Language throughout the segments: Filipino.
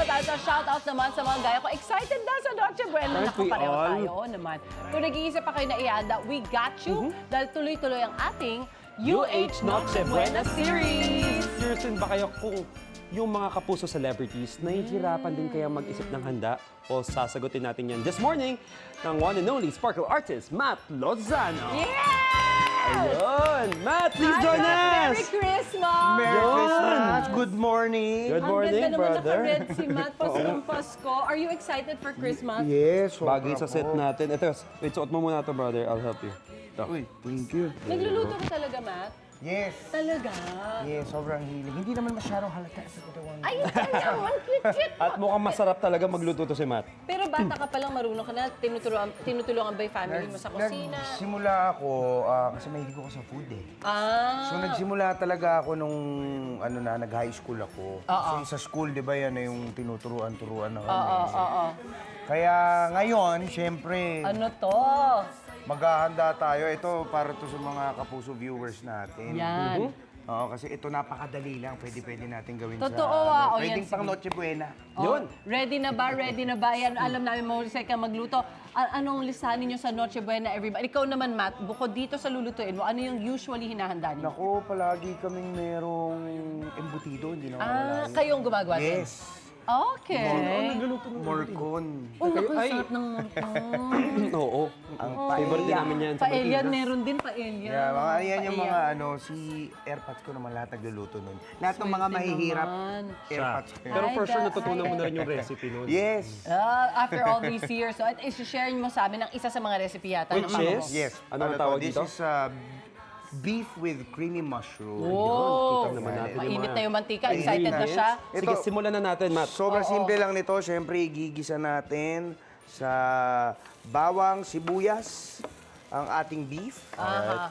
naman tayo sa shoutout naman sa mga gaya ko. Excited na sa Noche Buena. Aren't we Nakapareho all? tayo naman. Kung nag-iisip pa kayo na ihanda, we got you. Dahil tuloy-tuloy ang ating UH Noche Buena series. Serious din ba kayo kung yung mga kapuso celebrities nahihirapan din kaya mag-isip ng handa? O sasagutin natin yan this morning ng one and only Sparkle artist, Matt Lozano. Yeah! Ayun! Matt, please join us! Merry Christmas! Merry Christmas! Good morning! Good morning, Ang ganda naman brother. naka-red si Matt Paskong Pasko. Are you excited for Christmas? Yes, sobra Bagay sa set po. natin. Ito, wait, suot mo muna ito, brother. I'll help you. Ito. Uy, thank you. Nagluluto ka talaga, Matt? Yes. Talaga? Yes, sobrang hilig. Hindi naman masyadong halata sa katawan. Ay, naman, cute-cute. At mukhang masarap talaga magluto to si Matt. Pero bata ka palang marunong ka na, tinutulungan ba yung family mo sa kusina? Nagsimula ako, kasi mahilig ako sa food eh. Ah, So nagsimula talaga ako nung nag-high school ako. So sa school, di ba yan na yung tinuturuan-turuan na kami. oo. Kaya ngayon, syempre, Ano to? maghahanda tayo. Ito para to sa mga kapuso viewers natin. Yan. Oo, kasi ito napakadali lang. Pwede natin gawin Totoo, sa... o, Pwedeng yan, pang sige. Noche Buena. Oh, ready na ba? Ready na ba? Ayan, alam namin mahusay ka magluto. Anong listahan ninyo sa Noche Buena, everybody? Ikaw naman, Matt, bukod dito sa lulutuin mo, ano yung usually hinahanda ninyo? Naku, palagi kaming merong embutido. Hindi na mawala. Kayong gumagawa din? Yes. Okay. Morcon. Oh, naku, sarap ng morcon. Oo. Ang Favorite din namin yan sa Paella, Batangas. meron din paella. Yeah, mga yan yung Paella. mga si airpods ko naman lahat nagluluto nun. Lahat ng mga Swerte mahihirap, naman. airpods ko. Pero for sure, Ay, natutunan mo na rin yung recipe nun. Yes. After all these years, so isi-share mo sa amin ang isa sa mga recipe yata. Which ng mama mo. is? Yes. Ano ang to? tawag This dito? is beef with creamy mushroom. Oh, Kita naman natin yung mainit mga na yung mantika. Excited na siya. Sige, simulan na natin, Matt. Sobrang simple lang nito. Siyempre, igigisa natin sa bawang, sibuyas, ang ating beef. Aha.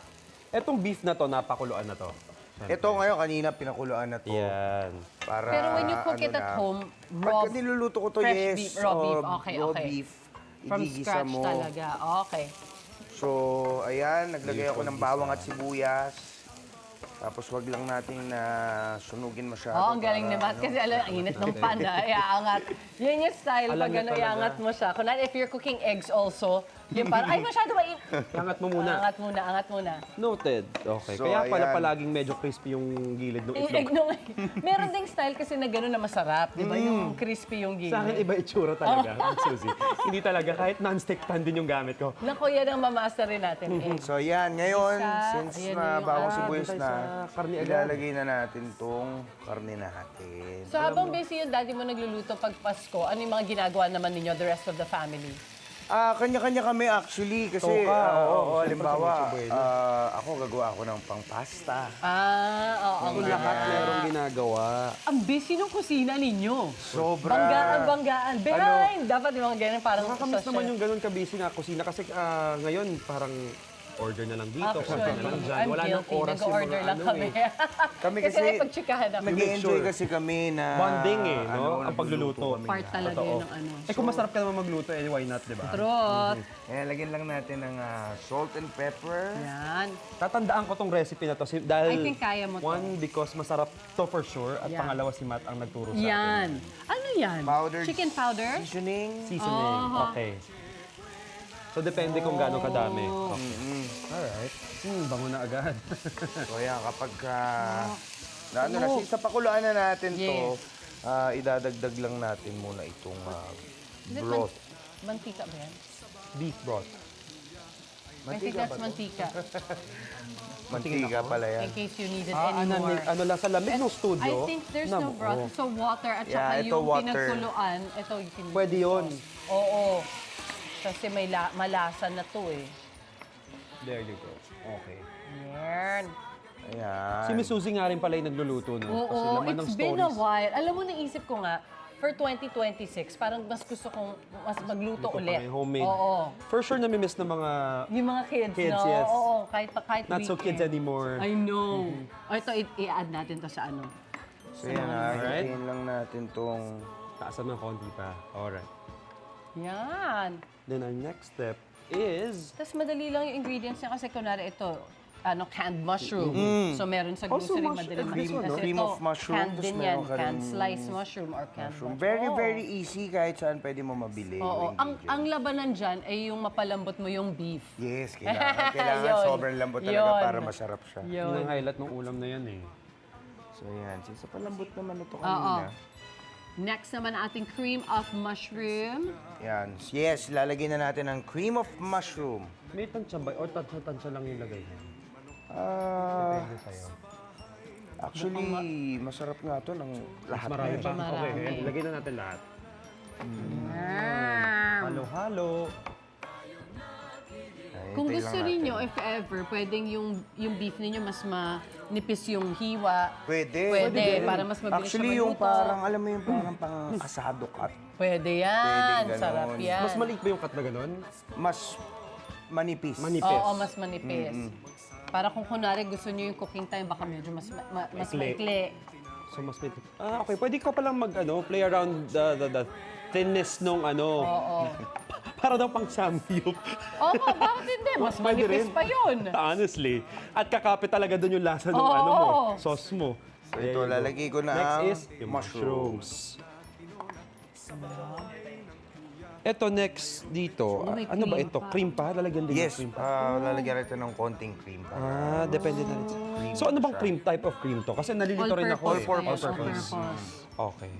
Etong beef na to, napakuluan na to. Ito ngayon, kanina pinakuluan na to. Yan. Para, Pero when you cook it na, at home, raw, Pagka niluluto ko to, fresh yes. beef, raw beef. Okay, raw okay. beef. from Igigisa scratch mo. talaga. Okay. So, ayan, naglagay ako ng bawang at sibuyas. Tapos wag lang natin na sunugin masyado. Oo, ang galing para, naman. Kasi alam, ang init ng pan na iaangat. Yan yung style Alam pag niya ano, talaga. iangat mo siya. Kunwari, if you're cooking eggs also, yung parang, ay, masyado mainit. Angat mo muna. Angat muna, angat muna. Noted. Okay. So, Kaya pala ayan. palaging medyo crispy yung gilid ng Yung itlog. egg nung, meron ding style kasi na gano'n na masarap, di ba? Yung crispy yung gilid. Sa akin, iba itsura talaga, Suzy. Hindi talaga, kahit non-stick pan din yung gamit ko. Naku, yan ang mamasterin natin. Eh. So, yan. Ngayon, Isa, since ayan na yung- bawang doon sibuyas tayo na, sa karne agad. ilalagay na natin tong karne natin. So habang busy yung daddy mo nagluluto pag Pasko, ano yung mga ginagawa naman ninyo, the rest of the family? Kanya-kanya kami actually kasi Toka, oo, siyempre halimbawa, sa Noche Buena. ako gagawa ako ng pang-pasta. Oo Kung nga. lahat merong ginagawa. Ang busy ng kusina ninyo. Sobra. Banggaan. Behind! Dapat yung mga ganyan parang Nakakamiss naman yung ganun kabisi na kusina kasi ngayon parang order na lang dito, order na lang dyan. I'm Wala nang guilty. oras yung Nag-order mga lang ano kami. eh. Kami kasi kasi, pagtsikahan ako. Nag-enjoy sure. kasi kami na... Bonding eh, no? Ang pagluluto. kami Part na. talaga yun ng ano. Eh kung masarap ka naman magluto, eh why not, di ba? Trot. Kaya lagyan lang natin ng salt and pepper. Yan. Tatandaan ko tong recipe na to dahil I think kaya mo to. one, because masarap to for sure at Yeah. pangalawa si Matt ang nagturo sa atin. Yan. Ano yan? Powdered Chicken powder? Seasoning. Seasoning. Oh. Okay. So depende kung gaano kadami. Okay. Alright. Bango na agad. So ayan, kapag na sa pakuluan na natin to, Yes. idadagdag lang natin muna itong Is it broth. Mantika ba yan? Beef broth. I think that's mantika. Mantika pala yan. In case you needed Ano, any more. ano lang sa lamig ng studio. I think there's no broth. So water at Yeah, saka ito yung water. pinagkuluan, ito yung pinag- Pwede yun. Oo. Kasi may malasa na to eh. There you go. Okay. Yan. Ayan. Si Miss Suzy nga rin pala yung nagluluto, no? Kasi Oo, laman ng it's been a stories. while. Alam mo, naisip ko nga, for 2026, parang mas gusto kong mas magluto Luto ulit. kami, homemade. Oo. For sure, namimiss ng mga Yung mga kids, Kids, no? yes. Oo, kahit not so weekend. kids anymore. I know. O ito, i-add natin to sa ano. So yan, Alright. hitiin lang natin tong... Taasan ng konti pa. Alright. Yan. Then our next step is... Tapos madali lang yung ingredients niya kasi kunwari ito, canned mushroom. So meron sa Also, grocery mush- madaling cream, makita. no? Kasi Cream ito, of mushroom, canned tapos din yan. meron ka Canned rin sliced mushroom or canned mushroom. Very, Oo. very easy kahit saan pwede mo mabili. Oo. yung Ang ingredient. labanan dyan ay yung mapalambot mo yung beef. Yes, kailangan Yun. sobrang lambot talaga Yun. para masarap siya. Yun Yun. ang highlight ng ulam na yan eh. So yan, since palambot naman ito Oo. kanina. Next naman ating cream of mushroom. Yan. Yes, lalagyan na natin ang cream of mushroom. May tansya ba? O tansya lang yung lagay mo? Ah, Depende sa'yo. actually, masarap nga to ng lahat na Marami yan. pa. Marami. Okay, lagyan na natin lahat. Ah. Halo-halo. Ay, Kung hintayin gusto lang ninyo, natin. if ever, pwedeng yung beef ninyo mas manipis yung hiwa. Pwede. Pwede, para mas mabilis Actually, siya yung magluto. parang, alam mo yung parang pang asado cut. Pwede yan. Pwede, ganon. Sarap yan. Mas maliit ba yung cut na ganun? Mas manipis. Manipis. Oo, mas manipis. Para kung kunwari gusto niyo yung cooking time, baka medyo mas Maikli. maikli. So, mas maliit. Okay. Pwede ka palang play around the thinness nung Oo. para daw pang samyup. Oo, bakit hindi? Mas Pwede manipis rin. pa yun. Honestly. At kakapit talaga doon yung lasa ng Oo. sauce mo. So, There ito, you go. lalagay ko na Next ang is yung mushrooms. Ito next dito. may Ano ba cream ito? pa. Cream pa? Lalagyan din Yes, ng cream pa? lalagyan natin ng konting cream. Depende na rin. So ano bang cream type of cream to? Kasi nalilito rin ako. All-purpose. All-purpose. Okay.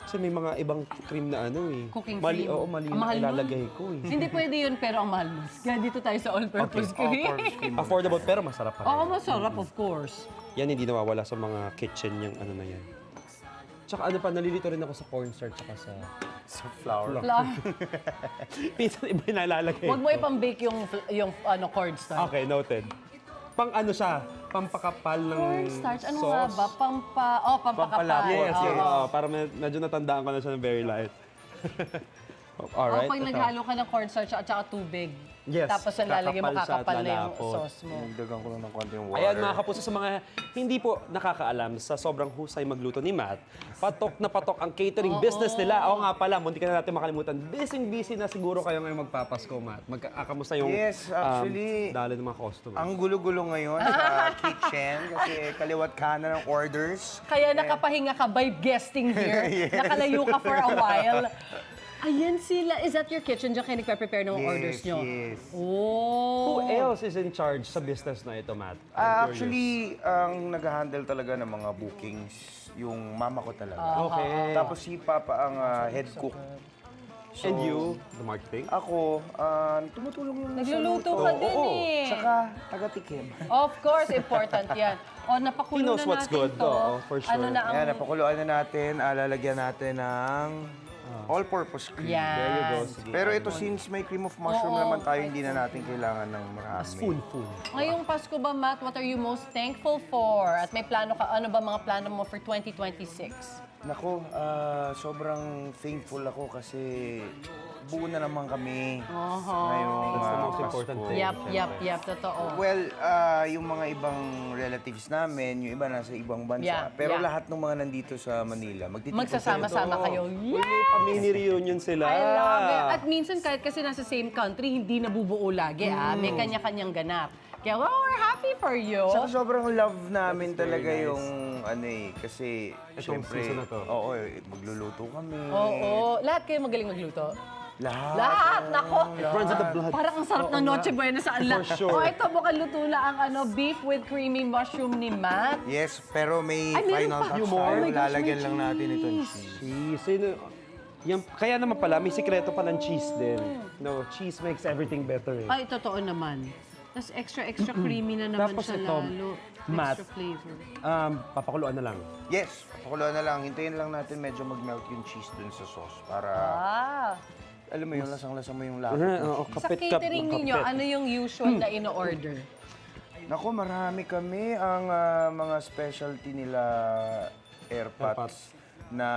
Kasi may mga ibang cream na Cooking mali, cream. Oo, mali Ang na mahal nun. ilalagay ko eh. Hindi pwede yun, pero ang mahal mo. Kaya dito tayo sa all-purpose cream. All-purpose cream. Affordable pero masarap pa rin. Oo, masarap, of course. Yan hindi nawawala sa mga kitchen yung ano na yan. Tsaka ano pa, nalilito rin ako sa cornstarch tsaka sa... So, flour. Minsan iba yung nalalagay. Huwag mo ipang-bake yung cornstarch. Okay, noted. Pang ano siya, pampakapal ng Cornstarch, ano sauce. nga ba? Pampakapal. Pampalapot. Yes, Oo. yes. Para medyo natandaan ko na siya ng very light. Alright. Pag ito. naghalo ka ng cornstarch at saka tubig, Yes, tapos ang lalagay mo, kakapal siya at kakapal na yung lalapot. sauce mo. Nagdagan ko lang ng konting water. Ayan mga kapuso, sa mga hindi po nakakaalam sa sobrang husay magluto ni Matt, patok na patok ang catering business nila. Oo nga pala, munti ka na natin makalimutan. Busy na siguro kayo ngayong magpapasko, Matt. Kamusta yung Yes, actually, dali ng mga customers? ang gulo-gulo ngayon sa kitchen kasi kaliwat kanan ng orders. Kaya nakapahinga ka by guesting here. Nakalayo ka for a while. Ayan sila. Is that your kitchen? Diyan kayo nagpe-prepare ng mga orders nyo? Yes. Oh. Who else is in charge sa business na ito, Matt? I'm curious. Actually, ang nag-handle talaga ng mga bookings, yung mama ko talaga. Okay. Tapos si Papa ang head cook. So, And you, the marketing? Ako, tumutulong yung Nagluluto sa ka luto. din Oo. eh. Saka, taga-tikim. Of course, important yan. O, napakulo He knows na what's natin good. to. Oo, for sure. Ano na ang... Ayan, napakuluan na natin. Lalagyan natin ng all-purpose cream. Yan. There you go. Pero ito, since may cream of mushroom Oo. naman tayo, hindi na natin kailangan ng marami. Spoonful. Ngayong Pasko ba, Matt, what are you most thankful for? At may plano ka, ano ba mga plano mo for 2026? Nako, sobrang thankful ako kasi buo na naman kami ngayong That's the most important Pasko. thing. Yap, totoo. Well, yung mga ibang relatives namin, yung iba nasa ibang bansa. Yeah, pero yeah. lahat ng mga nandito sa Manila, magtitipon Magsasama-sama kayo. May mini reunion sila. I love it. At minsan kahit kasi nasa same country, hindi nabubuo lagi. May kanya-kanyang ganap. Kaya, well, we're happy for you. Saka sobrang love namin talaga yung kasi Itong syempre, season na to. oo, magluluto kami. Oo. Lahat kayo magaling magluto. Lahat. Nako. Runs in the blood. Parang ang sarap ng Noche Buena sa anla. For sure. Oh, ito, mukhang luto na ang beef with creamy mushroom ni Matt. Yes, pero may Ay, meron final pa. touch Yung more? tayo. Oh my gosh, Lalagyan may lang natin itong cheese. cheese. Cheese. Kaya naman pala, may sikreto pa ng cheese din. No, cheese makes everything better eh. Ay, totoo naman. Tapos extra creamy na naman Tapos siya ito, lalo. Matt. Extra flavor. Papakuluan na lang. Yes, pakuluan na lang. Hintayin lang natin medyo mag-melt yung cheese dun sa sauce para, alam mo yun, lasang-lasa mo yung lapot. Sa catering ninyo, ano yung usual na ino-order? Naku, marami kami. Ang mga specialty nila, airpots, na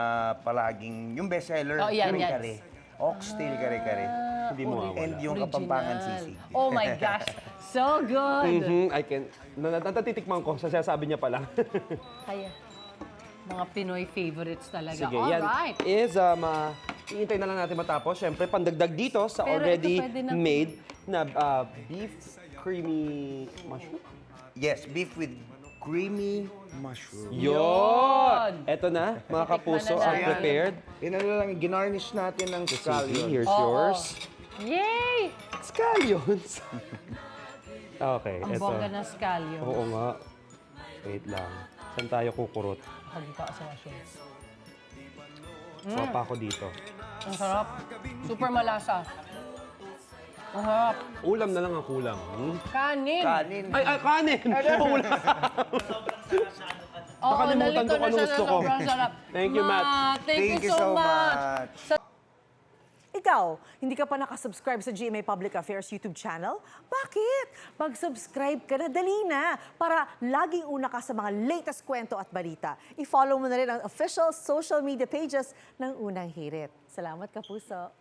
palaging, yung bestseller, Oh, yan, yan. kare-kare. Oxtail kare-kare. Hindi mo mawawala. And yung Kapampangan sisig. Oh my gosh, so good. I can... Natatitikman ko, sabi niya pala. Kaya, mga Pinoy favorites talaga. Sige, yan Alright. is, iintay na lang natin matapos. Siyempre, pandagdag dito sa Pero already ito pwede na- made na beef creamy mushroom. Yes, beef with creamy mushroom. Yun! Eto na, mga kapuso, na ang natin. prepared. Lang, ginarnish natin ng Sige, scallion. here's Oo. yours. Yay! Scallions. Okay, Ang eto. bongga ng scallion. Oo nga. Wait lang. Saan tayo kukurot? Pagka sa washroom. Swapa ako dito. Ang sarap. Super malasa. Ang sarap. Ulam na lang ang kulang. Kanin. Kanin. Ay, kanin! Ulam! Oo, Nakalimutan ko nalito na anong siya gusto na ko. sobrang sarap. Thank you, Matt. Thank you so much. Ikaw, hindi ka pa nakasubscribe sa GMA Public Affairs YouTube channel? Bakit? Mag-subscribe ka na, dali na, para laging una ka sa mga latest kwento at balita. I-follow mo na rin ang official social media pages ng Unang Hirit. Salamat, Kapuso.